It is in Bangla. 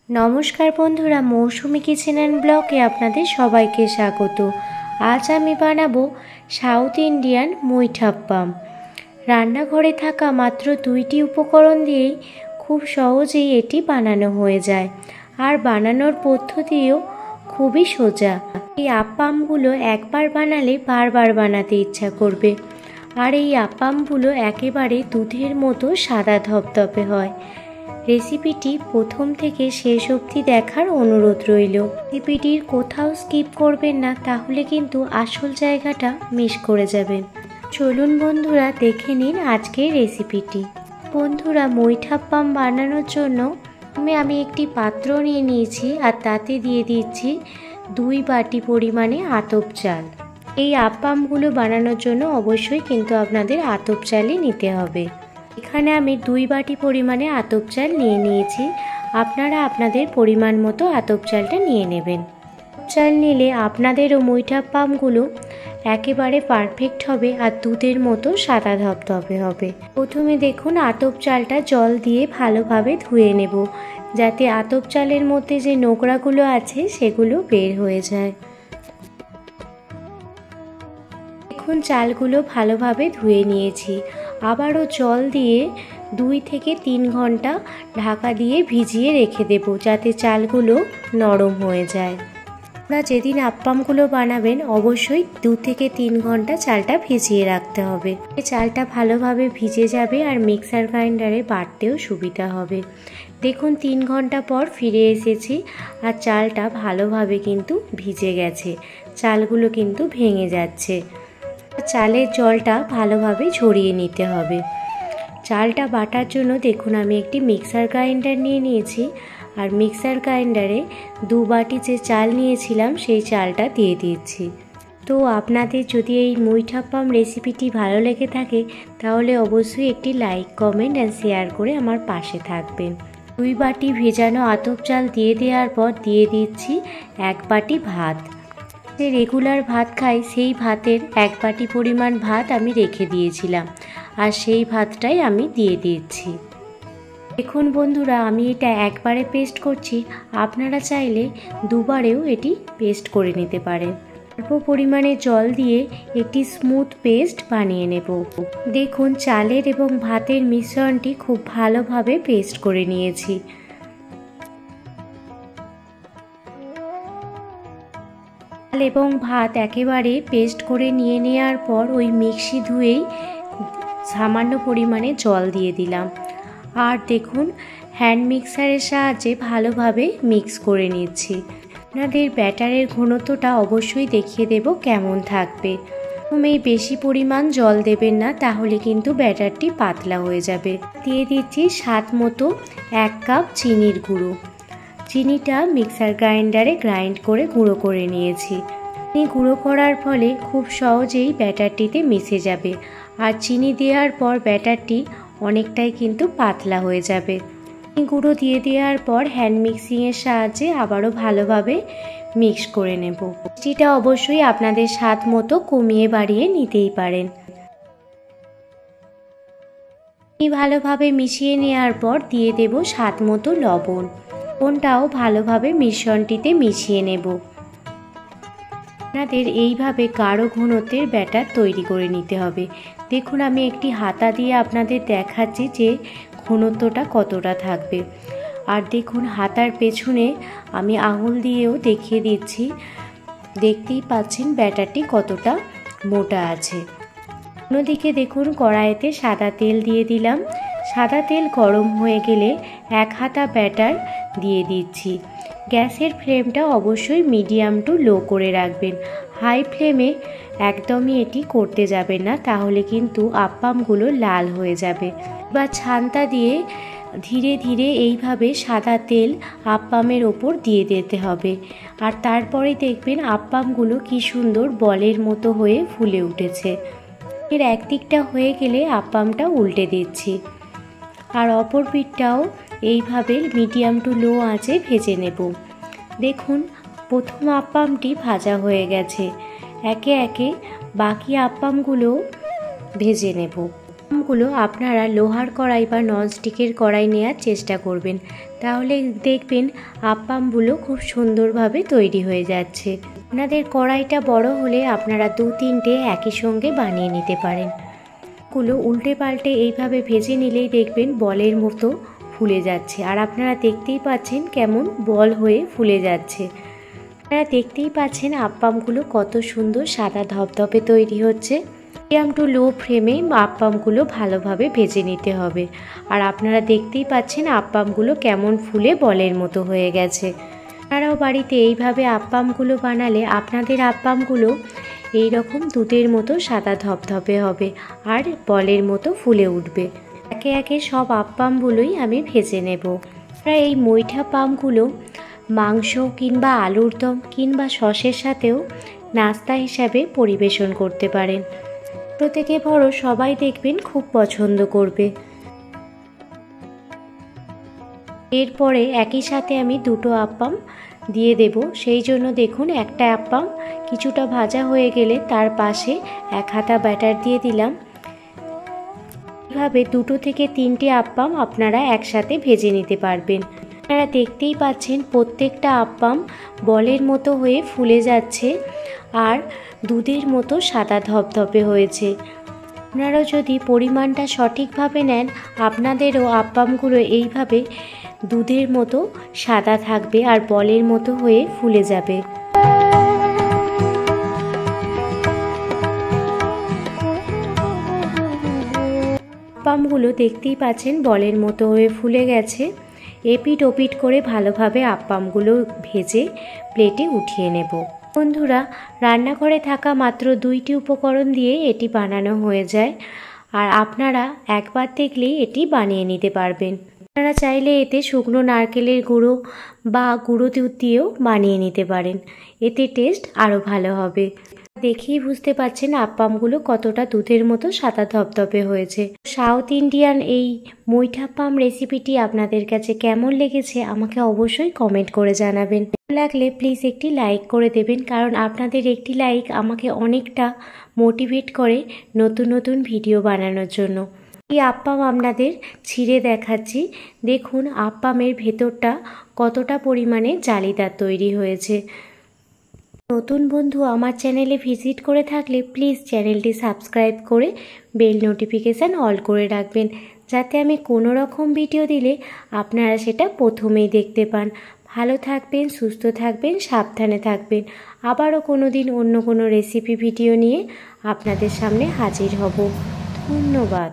নমস্কার বন্ধুরা, মৌসুমি কিচেন অ্যান্ড ব্লগে আপনাদের সবাইকে স্বাগত। আজ আমি বানাবো সাউথ ইন্ডিয়ান মুইঠাপ্পাম। রান্নাঘরে থাকা মাত্র 2টি উপকরণ দিয়েই খুব সহজেই এটি বানানো হয়ে যায়, আর বানানোর পদ্ধতিও খুবই সোজা। এই আপ্পামগুলো একবার বানালে বারবার বানাতে ইচ্ছা করবে, আর এই আপ্পামগুলো একেবারে দুধের মতো সাদা ধপধপে হয়। রেসিপিটি প্রথম থেকে শেষ অবধি দেখার অনুরোধ রইল। রেসিপিটির কোথাও স্কিপ করবেন না, তাহলে কিন্তু আসল জায়গাটা মিস করে যাবেন। চলুন বন্ধুরা, দেখে নিন আজকের রেসিপিটি। বন্ধুরা, মুইঠাপ্পাম বানানোর জন্য আমি একটি পাত্র নিয়ে নিয়েছি, আর তাতে দিয়ে দিচ্ছি 2 বাটি পরিমাণে আতপ চাল। এই আপ্পামগুলো বানানোর জন্য অবশ্যই কিন্তু আপনাদের আতপ চালই নিতে হবে। এখানে আমি 2 বাটি পরিমাণে আতপ চাল নিয়ে নিয়েছি। আপনারা আপনাদের পরিমাণ মতো আতপ চালটা নিয়ে নেবেন। চাল নিলে আপনাদেরও মুইঠাপ্পামগুলো একেবারে পারফেক্ট হবে, আর দুধের মতো সাদা ধপধপে হবে। প্রথমে দেখুন, আতপ চালটা জল দিয়ে ভালোভাবে ধুয়ে নেব, যাতে আতপ চালের মধ্যে যে নোংরাগুলো আছে সেগুলো বের হয়ে যায়। দেখুন, চালগুলো ভালোভাবে ধুয়ে নিয়েছি। আবারও জল দিয়ে 2 থেকে 3 ঘন্টা ঢাকা দিয়ে ভিজিয়ে রেখে দেব, যাতে চালগুলো নরম হয়ে যায়। আপনারা যেদিন আপ্পামগুলো বানাবেন অবশ্যই 2 থেকে 3 ঘন্টা চালটা ভিজিয়ে রাখতে হবে। চালটা ভালোভাবে ভিজে যাবে, আর মিক্সার গ্রাইন্ডারে বাটতেও সুবিধা হবে। দেখুন, 3 ঘন্টা পর ফিরে এসেছি, আর চালটা ভালোভাবে কিন্তু ভিজে গেছে। চালগুলো কিন্তু ভেঙে যাচ্ছে। চালের জলটা ভালোভাবে ঝরিয়ে নিতে হবে। চালটা বাটার জন্য দেখুন, আমি একটি মিক্সার গ্রাইন্ডার নিয়ে নিয়েছি, আর মিক্সার গ্রাইন্ডারে 2 বাটি যে চাল নিয়েছিলাম সেই চালটা দিয়ে দিচ্ছি। তো আপনাদের যদি এই মুইঠাপ্পাম রেসিপিটি ভালো লেগে থাকে, তাহলে অবশ্যই একটি লাইক, কমেন্ট অ্যান্ড শেয়ার করে আমার পাশে থাকবেন। 2 বাটি ভেজানো আতপ চাল দিয়ে দেওয়ার পর দিয়ে দিচ্ছি 1 বাটি ভাত। যে রেগুলার ভাত খাই সেই ভাতের 1 বাটি পরিমাণ ভাত আমি রেখে দিয়েছিলাম, আর সেই ভাতটাই আমি দিয়ে দিচ্ছি। দেখুন বন্ধুরা, আমি এটা একবারে পেস্ট করছি, আপনারা চাইলে 2 বারেও এটি পেস্ট করে নিতে পারেন। অল্প পরিমাণে জল দিয়ে একটি স্মুথ পেস্ট বানিয়ে নেব। দেখুন, চালের এবং ভাতের মিশ্রণটি খুব ভালোভাবে পেস্ট করে নিয়েছি। চাল এবং ভাত একেবারে পেস্ট করে নিয়ে নেওয়ার পর ওই মিক্সি ধুয়েই সামান্য পরিমাণে জল দিয়ে দিলাম, আর দেখুন হ্যান্ড মিক্সারের সাহায্যে ভালোভাবে মিক্স করে নিচ্ছি। আপনাদের ব্যাটারের ঘনত্বটা অবশ্যই দেখিয়ে দেব কেমন থাকবে। এই বেশি পরিমাণ জল দেবেন না, তাহলে কিন্তু ব্যাটারটি পাতলা হয়ে যাবে। দিয়ে দিচ্ছি স্বাদ মতো 1 কাপ চিনির গুঁড়ো। চিনিটা মিক্সার গ্রাইন্ডারে গ্রাইন্ড করে গুঁড়ো করে নিয়েছি। চিনি গুঁড়ো করার ফলে খুব সহজেই ব্যাটারটিতে মিশে যাবে, আর চিনি দেওয়ার পর ব্যাটারটি অনেকটাই কিন্তু পাতলা হয়ে যাবে। চিনি গুঁড়ো দিয়ে দেওয়ার পর হ্যান্ড মিক্সিংয়ের সাহায্যে আবারও ভালোভাবে মিক্স করে নেব। মিষ্টিটা অবশ্যই আপনাদের স্বাদ মতো কমিয়ে বাড়িয়ে নিতেই পারেন। ভালোভাবে মিশিয়ে নেওয়ার পর দিয়ে দেব স্বাদ মতো লবণ। লবণটাও ভালোভাবে মিশ্রণটিতে মিশিয়ে নেব। আপনাদের এইভাবে গাঢ় ঘনত্বের ব্যাটার তৈরি করে নিতে হবে। দেখুন, আমি একটি হাতা দিয়ে আপনাদের দেখাচ্ছি যে ঘনত্বটা কতটা থাকবে, আর দেখুন হাতার পেছনে আমি আঙুল দিয়েও দেখিয়ে দিচ্ছি। দেখতেই পাচ্ছেন ব্যাটারটি কতটা মোটা আছে। অন্যদিকে দেখুন, কড়াইতে সাদা তেল দিয়ে দিলাম। সাদা তেল গরম হয়ে গেলে 1 হাতা ব্যাটার দিয়ে দিচ্ছি। গ্যাসের ফ্লেমটা অবশ্যই মিডিয়াম টু লো করে রাখবেন। হাই ফ্লেমে একদমই এটি করতে যাবেন না, তাহলে কিন্তু আপ্পামগুলো লাল হয়ে যাবে। বা ছান্তা দিয়ে ধীরে ধীরে এইভাবে সাদা তেল আপ্পামের ওপর দিয়ে দিতে হবে, আর তারপরে দেখবেন আপ্পামগুলো কি সুন্দর বলের মতো হয়ে ফুলে উঠেছে। এর একদিকটা হয়ে গেলে আপ্পামটা উল্টে দিচ্ছি, আর অপর পিঠটাও এইভাবে মিডিয়াম টু লো আঁচে ভেজে নেব। দেখুন, প্রথম আপ্পামটি ভাজা হয়ে গেছে। একে একে বাকি আপ্পামগুলো ভেজে নেব। আপ্পামগুলো আপনারা লোহার কড়াই বা ননস্টিকের কড়াই নেওয়ার চেষ্টা করবেন, তাহলে দেখবেন আপ্পামগুলো খুব সুন্দরভাবে তৈরি হয়ে যাচ্ছে। আপনাদের কড়াইটা বড় হলে আপনারা 2-3টে একই সঙ্গে বানিয়ে নিতে পারেন। গুলো উল্টে পাল্টে এইভাবে ভেজে নিলেই দেখবেন বলের মতো ফুলে যাচ্ছে, আর আপনারা দেখতেই পাচ্ছেন কেমন বল হয়ে ফুলে যাচ্ছে। আপনারা দেখতেই পাচ্ছেন আপ্পামগুলো কত সুন্দর সাদা ধপধপে তৈরি হচ্ছে। মিডিয়াম টু লো ফ্লেমে আপ্পামগুলো ভালোভাবে ভেজে নিতে হবে। আর আপনারা দেখতেই পাচ্ছেন আপ্পামগুলো কেমন ফুলে বলের মতো হয়ে গেছে। আপনারাও বাড়িতে এইভাবে আপ্পামগুলো বানালে আপনাদের আপ্পামগুলো এইরকম দুধের মতো সাদা ধপধপে হবে আর বলের মতো ফুলে উঠবে। একে একে সব আপ্পামগুলোই আমি ভেজে নেব। আপনারা এই মৈঠা পামগুলো মাংস কিংবা আলুর দম কিংবা সসের সাথেও নাস্তা হিসাবে পরিবেশন করতে পারেন। ছোট থেকে বড় সবাই দেখবেন খুব পছন্দ করবে। এরপরে একই সাথে আমি 2টো আপ্পাম দিয়ে দেব, সেই জন্য দেখুন একটা আপ্পাম কিছুটা ভাজা হয়ে গেলে তার পাশে 1 হাতা ব্যাটার দিয়ে দিলাম। এভাবে 2 থেকে 3টে আপ্পাম আপনারা একসাথে ভেজে নিতে পারবেন। আপনারা দেখতেই পাচ্ছেন প্রত্যেকটা আপ্পাম বলের মতো হয়ে ফুলে যাচ্ছে আর দুধের মতো সাদা ধপধপে হয়েছে। আপনারাও যদি পরিমাণটা সঠিকভাবে নেন আপনাদেরও আপ্পামগুলো এইভাবে দুধের মতো সাদা থাকবে আর বলের মতো হয়ে ফুলে যাবে। আপ্পামগুলো দেখতেই পাচ্ছেন বলের মতো হয়ে ফুলে গেছে। এপিট ওপিট করে ভালোভাবে আপ্পামগুলো ভেজে প্লেটে উঠিয়ে নেব। বন্ধুরা, রান্নাঘরে থাকা মাত্র 2টি উপকরণ দিয়ে এটি বানানো হয়ে যায়, আর আপনারা একবার দেখলেই এটি বানিয়ে নিতে পারবেন। আপনারা চাইলে এতে শুকনো নারকেলের গুঁড়ো বা গুঁড়ো দুধ দিয়েও বানিয়ে নিতে পারেন, এতে টেস্ট আরও ভালো হবে। দেখেই বুঝতে পারছেন আপ্পামগুলো কতটা দুধের মতো সাদা ধপধপে হয়েছে। সাউথ ইন্ডিয়ান এই মৈঠা পাম রেসিপিটি আপনাদের কাছে কেমন লেগেছে আমাকে অবশ্যই কমেন্ট করে জানাবেন। ভালো লাগলে প্লিজ একটি লাইক করে দেবেন, কারণ আপনাদের একটি লাইক আমাকে অনেকটা মোটিভেট করে নতুন নতুন ভিডিও বানানোর জন্য। এই আপ্পাম আপনাদের ছিঁড়ে দেখাচ্ছি, দেখুন আপ্পামের ভেতরটা কতটা পরিমাণে জালিদার তৈরি হয়েছে। নতুন বন্ধু আমার চ্যানেলে ভিজিট করে থাকলে প্লিজ চ্যানেলটি সাবস্ক্রাইব করে বেল নোটিফিকেশান অল করে রাখবেন, যাতে আমি কোনো রকম ভিডিও দিলে আপনারা সেটা প্রথমেই দেখতে পান। ভালো থাকবেন, সুস্থ থাকবেন, সাবধানে থাকবেন। আবারও কোনো দিন অন্য কোনো রেসিপি ভিডিও নিয়ে আপনাদের সামনে হাজির হব। ধন্যবাদ।